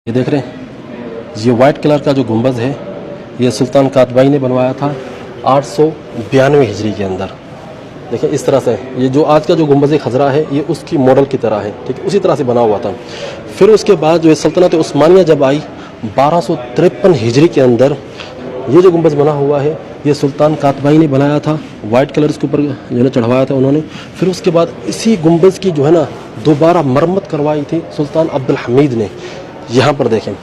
ये देख रहे हैं, ये वाइट कलर का जो गुंबद है ये सुल्तान कातबाई ने बनवाया था 892 हिजरी के अंदर। देखिए इस तरह से ये जो आज का जो गुंबद खजरा है ये उसकी मॉडल की तरह है, ठीक है, उसी तरह से बना हुआ था। फिर उसके बाद जो है सल्तनत उस्मानिया जब आई 1253 हिजरी के अंदर ये जो गुंबद बना हुआ है ये सुल्तान कातबाई ने बनाया था, वाइट कलर इसके ऊपर जो है चढ़वाया था उन्होंने। फिर उसके बाद इसी गुंबद की जो है ना दोबारा मरम्मत करवाई थी सुल्तान अब्दुल हमीद ने। यहाँ पर देखें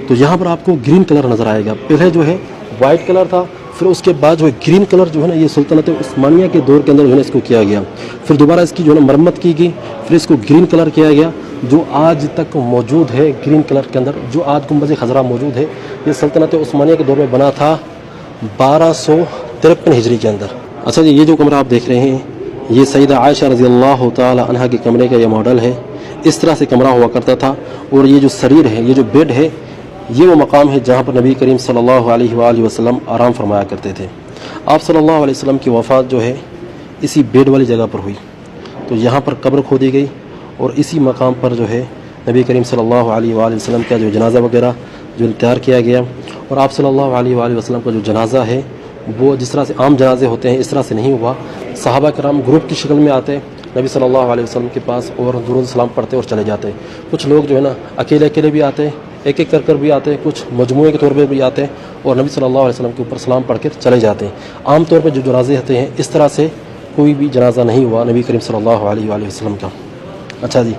तो यहाँ पर आपको ग्रीन कलर नज़र आएगा, पहले जो है वाइट कलर था, फिर उसके बाद जो है ग्रीन कलर जो है ना ये सुल्तनत उस्मानिया के दौर के अंदर जो है इसको किया गया। फिर दोबारा इसकी जो है ना मरम्मत की गई, फिर इसको ग्रीन कलर किया गया जो आज तक मौजूद है। ग्रीन कलर के अंदर जो आज गुंबद खजरा मौजूद है ये सल्तनत उस्मानिया के दौर में बना था 1253 हिजरी के अंदर। अच्छा जी, ये जो कमरा आप देख रहे हैं ये सईदा आयशा रज़ी अल्लाह तआला अन्हा के कमरे का ये मॉडल है। इस तरह से कमरा हुआ करता था। और ये जो सरीर है, ये जो बेड है, ये वो मकाम है जहाँ पर नबी करीम सल्लल्लाहु अलैहि वसल्लम आराम फरमाया करते थे। आप सल्लल्लाहु अलैहि वसल्लम की वफ़ात जो है इसी बेड वाली जगह पर हुई, तो यहाँ पर कब्र खोदी गई और इसी मकाम पर जो है नबी करीम सल्लल्लाहु अलैहि वसल्लम का जो जनाज़ा वगैरह जो तैयार किया गया। और आप सल्लल्लाहु अलैहि वसल्लम का जो जनाज़ा है वो जिस तरह से आम जनाजे होते हैं इस तरह से नहीं हुआ। सहाबा कराम ग्रुप की शक्ल में आते नबी सल्लल्लाहु अलैहि वसल्लम के पास और दुरूद सलाम पढ़ते और चले जाते। कुछ लोग जो है ना अकेले अकेले भी आते, एक एक कर भी आते, कुछ मजमूए के तौर पे भी आते और नबी सल्लल्लाहु अलैहि वसल्लम के ऊपर सलाम पढ़ कर चले जाते हैं। आम तौर पे जो जनाजे होते हैं इस तरह से कोई भी जनाजा नहीं हुआ नबी करीम सल्लल्लाहु अलैहि वसल्लम का। अच्छा जी।